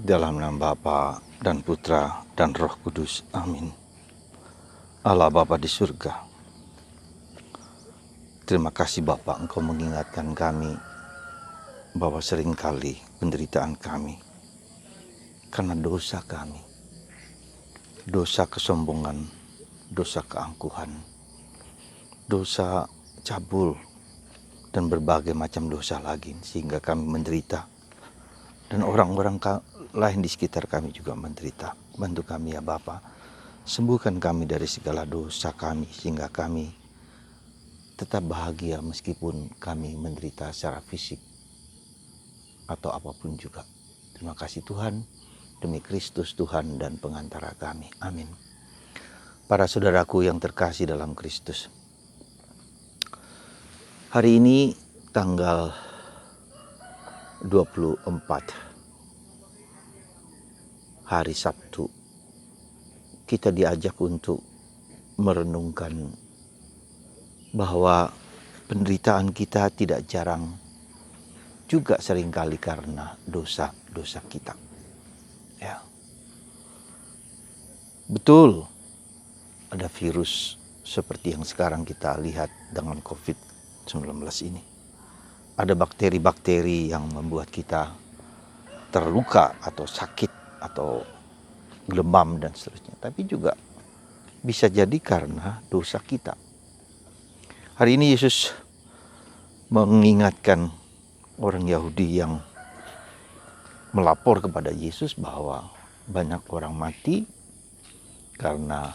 Dalam nama Bapa dan Putra dan Roh Kudus. Amin. Allah Bapa di surga, terima kasih Bapa, Engkau mengingatkan kami bahwa seringkali penderitaan kami karena dosa kami, dosa kesombongan, dosa keangkuhan, dosa cabul, dan berbagai macam dosa lagi, sehingga kami menderita dan orang-orang lain di sekitar kami juga menderita. Bantu kami ya Bapa, sembuhkan kami dari segala dosa kami sehingga kami tetap bahagia meskipun kami menderita secara fisik atau apapun juga. Terima kasih Tuhan, demi Kristus Tuhan dan pengantara kami. Amin. Para saudaraku yang terkasih dalam Kristus, hari ini tanggal 24 hari Sabtu, kita diajak untuk merenungkan bahwa penderitaan kita tidak jarang juga seringkali karena dosa-dosa kita. Ya. Betul, ada virus seperti yang sekarang kita lihat dengan COVID-19 ini. Ada bakteri-bakteri yang membuat kita terluka atau sakit atau demam dan seterusnya. Tapi juga bisa jadi karena dosa kita. Hari ini Yesus mengingatkan orang Yahudi yang melapor kepada Yesus bahwa banyak orang mati karena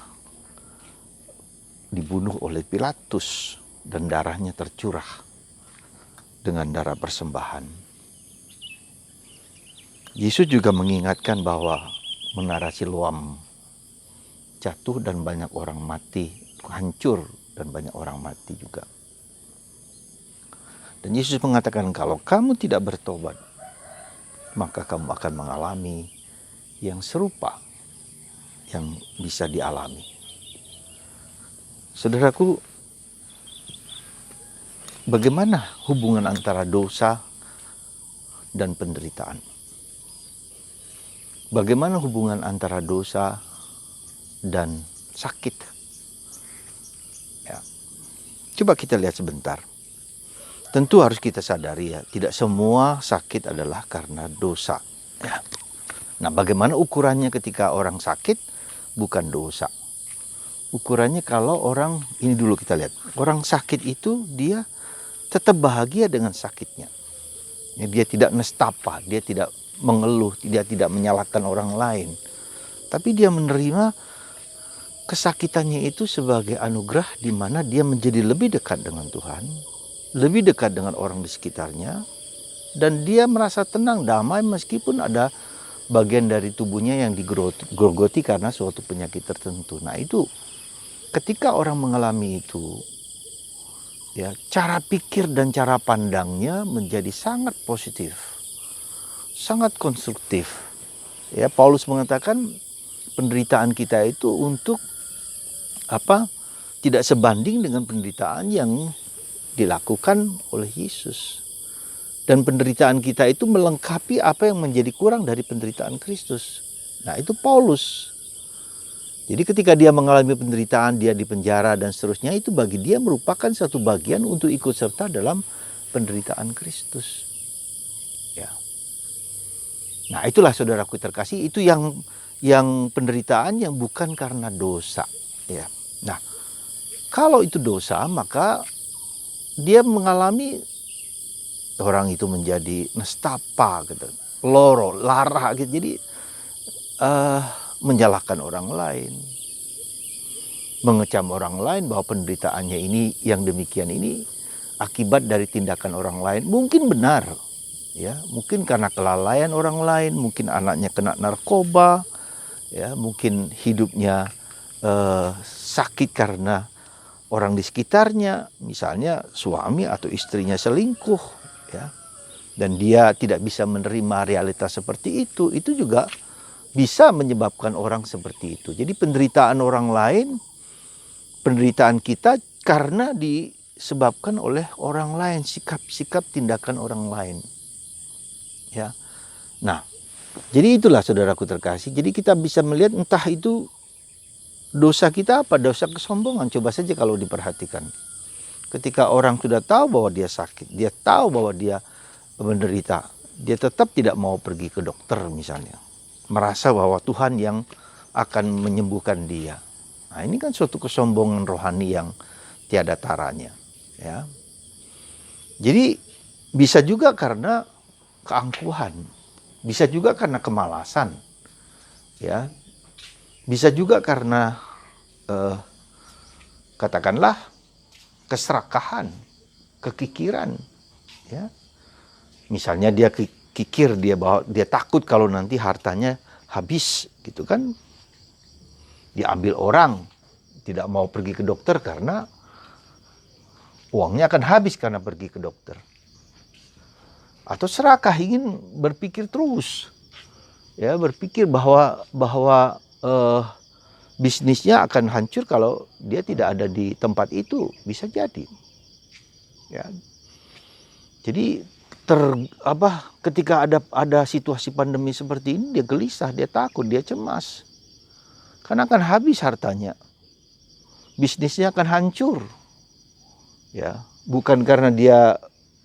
dibunuh oleh Pilatus dan darahnya tercurah dengan darah persembahan. Yesus juga mengingatkan bahwa menara Siloam jatuh dan banyak orang mati, hancur dan banyak orang mati juga. Dan Yesus mengatakan kalau kamu tidak bertobat, maka kamu akan mengalami yang serupa yang bisa dialami. Saudaraku, bagaimana hubungan antara dosa dan penderitaan? Bagaimana hubungan antara dosa dan sakit? Ya. Coba kita lihat sebentar. Tentu harus kita sadari ya, tidak semua sakit adalah karena dosa. Ya. Nah, bagaimana ukurannya ketika orang sakit? Bukan dosa. Ukurannya kalau orang, ini dulu kita lihat. Orang sakit itu dia tetap bahagia dengan sakitnya. Ya, dia tidak nestapa, dia tidak mengeluh, dia tidak menyalahkan orang lain. Tapi dia menerima kesakitannya itu sebagai anugerah di mana dia menjadi lebih dekat dengan Tuhan, lebih dekat dengan orang di sekitarnya, dan dia merasa tenang, damai meskipun ada bagian dari tubuhnya yang digerogoti karena suatu penyakit tertentu. Nah itu, ketika orang mengalami itu, ya, cara pikir dan cara pandangnya menjadi sangat positif, sangat konstruktif. Ya, Paulus mengatakan penderitaan kita itu untuk apa? Tidak sebanding dengan penderitaan yang dilakukan oleh Yesus. Dan penderitaan kita itu melengkapi apa yang menjadi kurang dari penderitaan Kristus. Nah, itu Paulus. Jadi ketika dia mengalami penderitaan, dia dipenjara dan seterusnya, itu bagi dia merupakan satu bagian untuk ikut serta dalam penderitaan Kristus. Ya. Nah, itulah saudaraku terkasih, itu yang penderitaan yang bukan karena dosa, ya. Nah, kalau itu dosa, maka dia mengalami, orang itu menjadi nestapa gitu, loro, lara gitu. Jadi menyalahkan orang lain, mengecam orang lain bahwa penderitaannya ini yang demikian ini akibat dari tindakan orang lain. Mungkin benar. Ya, mungkin karena kelalaian orang lain, mungkin anaknya kena narkoba, ya, mungkin hidupnya sakit karena orang di sekitarnya, misalnya suami atau istrinya selingkuh, ya, dan dia tidak bisa menerima realitas seperti itu juga bisa menyebabkan orang seperti itu. Jadi penderitaan orang lain, penderitaan kita karena disebabkan oleh orang lain, sikap-sikap tindakan orang lain. Ya. Nah, Jadi itulah saudaraku terkasih. Jadi kita bisa melihat entah itu dosa kita apa, dosa kesombongan. Coba saja kalau diperhatikan. Ketika orang sudah tahu bahwa dia sakit, dia tahu bahwa dia menderita, dia tetap tidak mau pergi ke dokter misalnya. Merasa bahwa Tuhan yang akan menyembuhkan dia. Nah, ini kan suatu kesombongan rohani yang tiada taranya, ya. Jadi bisa juga karena keangkuhan, bisa juga karena kemalasan, ya. Bisa juga karena katakanlah keserakahan, kekikiran, ya. Misalnya dia kikir, dia takut kalau nanti hartanya habis, gitu kan. Diambil orang, tidak mau pergi ke dokter karena uangnya akan habis karena pergi ke dokter. Atau serakah, ingin berpikir terus, ya, berpikir bahwa bisnisnya akan hancur kalau dia tidak ada di tempat itu, bisa jadi, ya. Jadi ketika ada situasi pandemi seperti ini, dia gelisah, dia takut, dia cemas, karena akan habis hartanya, bisnisnya akan hancur, ya. Bukan karena dia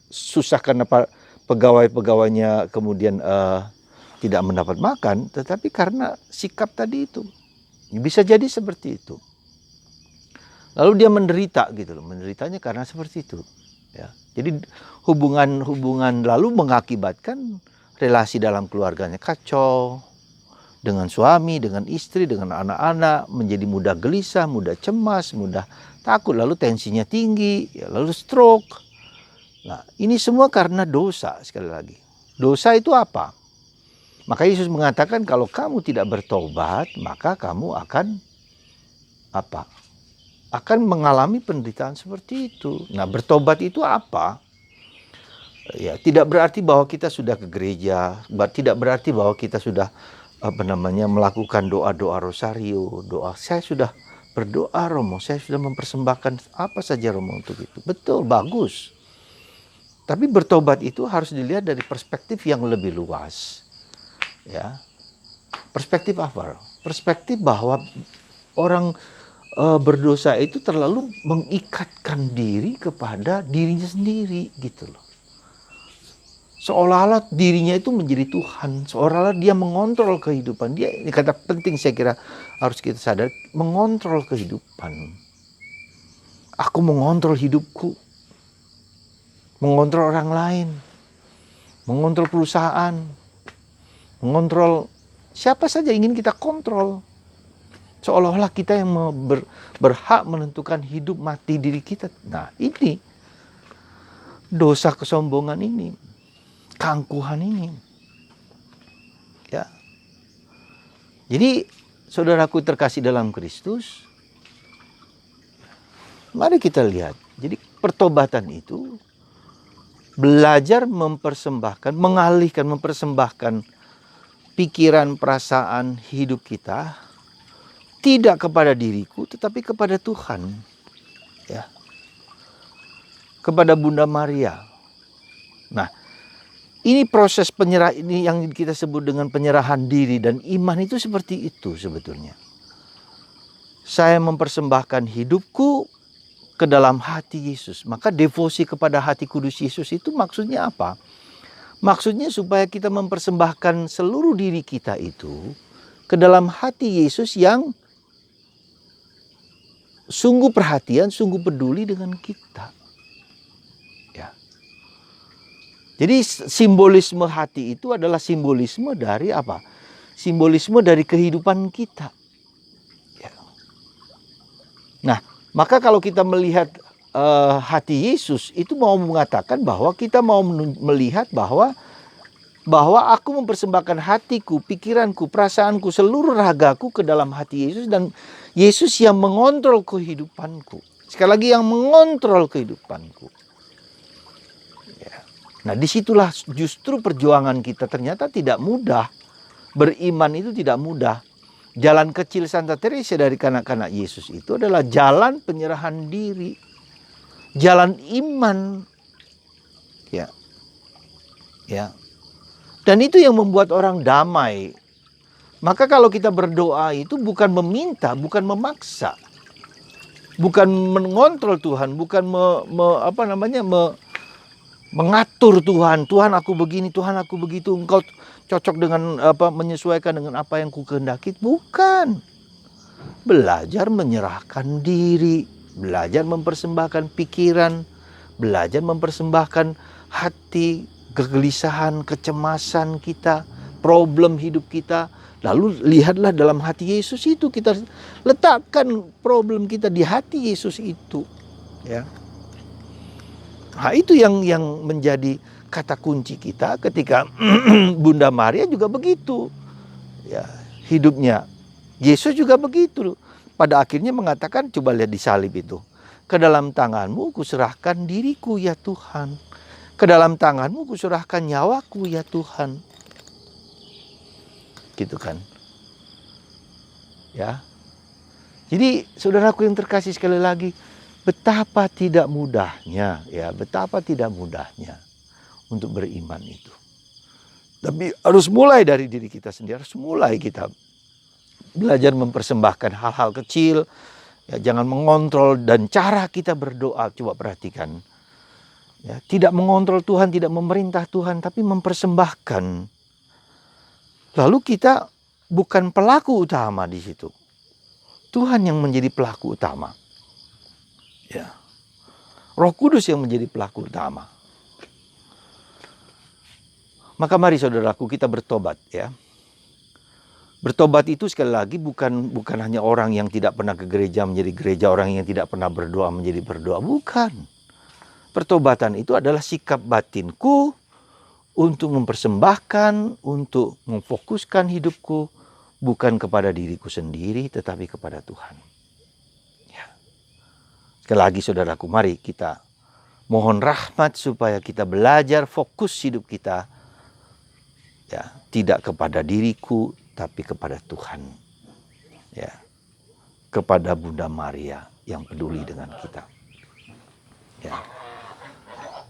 susah karena pegawai-pegawainya kemudian tidak mendapat makan, tetapi karena sikap tadi itu. Bisa jadi seperti itu. Lalu dia menderita gitu loh, menderitanya karena seperti itu, ya. Jadi hubungan lalu mengakibatkan relasi dalam keluarganya kacau, dengan suami, dengan istri, dengan anak-anak, menjadi mudah gelisah, mudah cemas, mudah takut, lalu tensinya tinggi, ya, lalu stroke. Nah, ini semua karena dosa. Sekali lagi, dosa itu apa? Maka Yesus mengatakan kalau kamu tidak bertobat, maka kamu akan apa? Akan mengalami penderitaan seperti itu. Nah, bertobat itu apa? Ya, tidak berarti bahwa kita sudah ke gereja, tidak berarti bahwa kita sudah melakukan doa-doa rosario, doa. Saya sudah berdoa Romo, saya sudah mempersembahkan apa saja Romo untuk itu. Betul, bagus. Tapi bertobat itu harus dilihat dari perspektif yang lebih luas. Ya. Perspektif apa? Perspektif bahwa orang berdosa itu terlalu mengikatkan diri kepada dirinya sendiri, gitu loh. Seolah-olah dirinya itu menjadi Tuhan, seolah-olah dia mengontrol kehidupan dia. Ini kata penting saya kira harus kita sadar, mengontrol kehidupan. Aku mengontrol hidupku, mengontrol orang lain, mengontrol perusahaan, mengontrol siapa saja ingin kita kontrol. Seolah-olah kita yang berhak menentukan hidup mati diri kita. Nah, ini dosa kesombongan ini, keangkuhan ini. Ya. Jadi, saudaraku terkasih dalam Kristus, mari kita lihat. Jadi, pertobatan itu belajar mempersembahkan, mengalihkan, mempersembahkan pikiran, perasaan, hidup kita tidak kepada diriku, tetapi kepada Tuhan, ya, kepada Bunda Maria. Nah, ini proses penyerah ini yang kita sebut dengan penyerahan diri dan iman itu seperti itu sebetulnya. Saya mempersembahkan hidupku ke dalam hati Yesus. Maka devosi kepada hati kudus Yesus itu maksudnya apa? Maksudnya supaya kita mempersembahkan seluruh diri kita itu ke dalam hati Yesus yang sungguh perhatian, sungguh peduli dengan kita. Ya. Jadi simbolisme hati itu adalah simbolisme dari apa? Simbolisme dari kehidupan kita. Ya. Nah, maka kalau kita melihat hati Yesus itu mau mengatakan bahwa kita mau melihat bahwa aku mempersembahkan hatiku, pikiranku, perasaanku, seluruh ragaku ke dalam hati Yesus, dan Yesus yang mengontrol kehidupanku. Sekali lagi, yang mengontrol kehidupanku. Ya. Nah, disitulah justru perjuangan kita ternyata tidak mudah. Beriman itu tidak mudah. Jalan kecil Santa Teresa dari kanak-kanak Yesus itu adalah jalan penyerahan diri. Jalan iman. Ya. Ya. Dan itu yang membuat orang damai. Maka kalau kita berdoa itu bukan meminta, bukan memaksa. Bukan mengontrol Tuhan, bukan mengatur Tuhan. Tuhan aku begini, Tuhan aku begitu. Engkau cocok dengan menyesuaikan dengan apa yang ku kehendaki. Bukan. Belajar menyerahkan diri, belajar mempersembahkan pikiran, belajar mempersembahkan hati, kegelisahan, kecemasan kita, problem hidup kita. Lalu lihatlah dalam hati Yesus itu, kita letakkan problem kita di hati Yesus itu, ya. Nah, itu yang menjadi kata kunci kita ketika Bunda Maria juga begitu, ya, hidupnya. Yesus juga begitu. Pada akhirnya mengatakan, coba lihat di salib itu. Ke dalam tanganmu kuserahkan diriku ya Tuhan. Ke dalam tanganmu kuserahkan nyawaku ya Tuhan. Gitu kan. Ya. Jadi saudaraku yang terkasih, sekali lagi, betapa tidak mudahnya, ya, betapa tidak mudahnya untuk beriman itu. Tapi harus mulai dari diri kita sendiri, harus mulai kita belajar mempersembahkan hal-hal kecil, ya, jangan mengontrol. Dan cara kita berdoa, coba perhatikan, ya, tidak mengontrol Tuhan, tidak memerintah Tuhan, tapi mempersembahkan. Lalu kita bukan pelaku utama di situ. Tuhan yang menjadi pelaku utama. Ya. Roh Kudus yang menjadi pelaku utama. Maka mari saudaraku kita bertobat, ya. Bertobat itu sekali lagi bukan hanya orang yang tidak pernah ke gereja menjadi gereja, orang yang tidak pernah berdoa menjadi berdoa, bukan. Pertobatan itu adalah sikap batinku untuk mempersembahkan, untuk memfokuskan hidupku bukan kepada diriku sendiri tetapi kepada Tuhan. Ya. Sekali lagi saudaraku, mari kita mohon rahmat supaya kita belajar fokus hidup kita, ya, tidak kepada diriku tapi kepada Tuhan. Ya. Kepada Bunda Maria yang peduli dengan kita. Ya.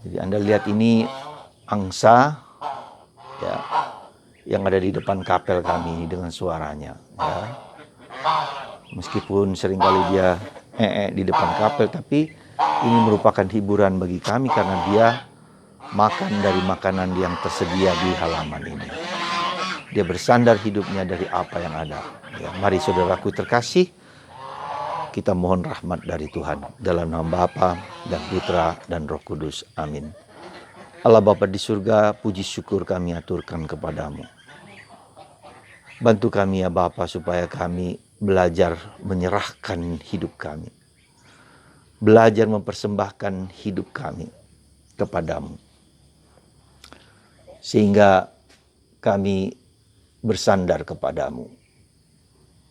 Jadi Anda lihat ini angsa, ya, yang ada di depan kapel kami dengan suaranya, ya. Meskipun seringkali dia di depan kapel, tapi ini merupakan hiburan bagi kami karena dia makan dari makanan yang tersedia di halaman ini. Dia bersandar hidupnya dari apa yang ada. Ya, mari saudaraku terkasih, kita mohon rahmat dari Tuhan dalam nama Bapa dan Putra dan Roh Kudus. Amin. Allah Bapa di surga, puji syukur kami aturkan kepadamu. Bantu kami ya Bapa supaya kami belajar menyerahkan hidup kami. Belajar mempersembahkan hidup kami kepadamu. Sehingga kami bersandar kepadamu.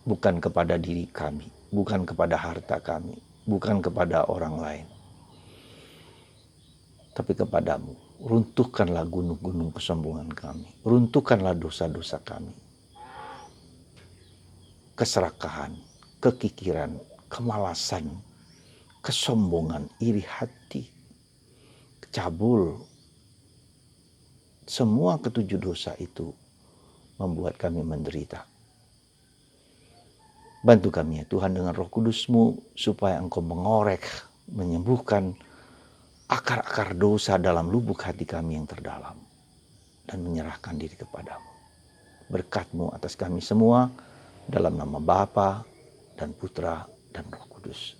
Bukan kepada diri kami, bukan kepada harta kami, bukan kepada orang lain. Tapi kepadamu. Runtuhkanlah gunung-gunung kesombongan kami. Runtuhkanlah dosa-dosa kami. Keserakahan, kekikiran, kemalasan, kesombongan, iri hati, cabul. Semua ketujuh dosa itu membuat kami menderita. Bantu kami ya Tuhan dengan Roh Kudus-Mu supaya Engkau mengorek, menyembuhkan akar-akar dosa dalam lubuk hati kami yang terdalam dan menyerahkan diri kepadamu. Berkat-Mu atas kami semua dalam nama Bapa dan Putra dan Roh Kudus.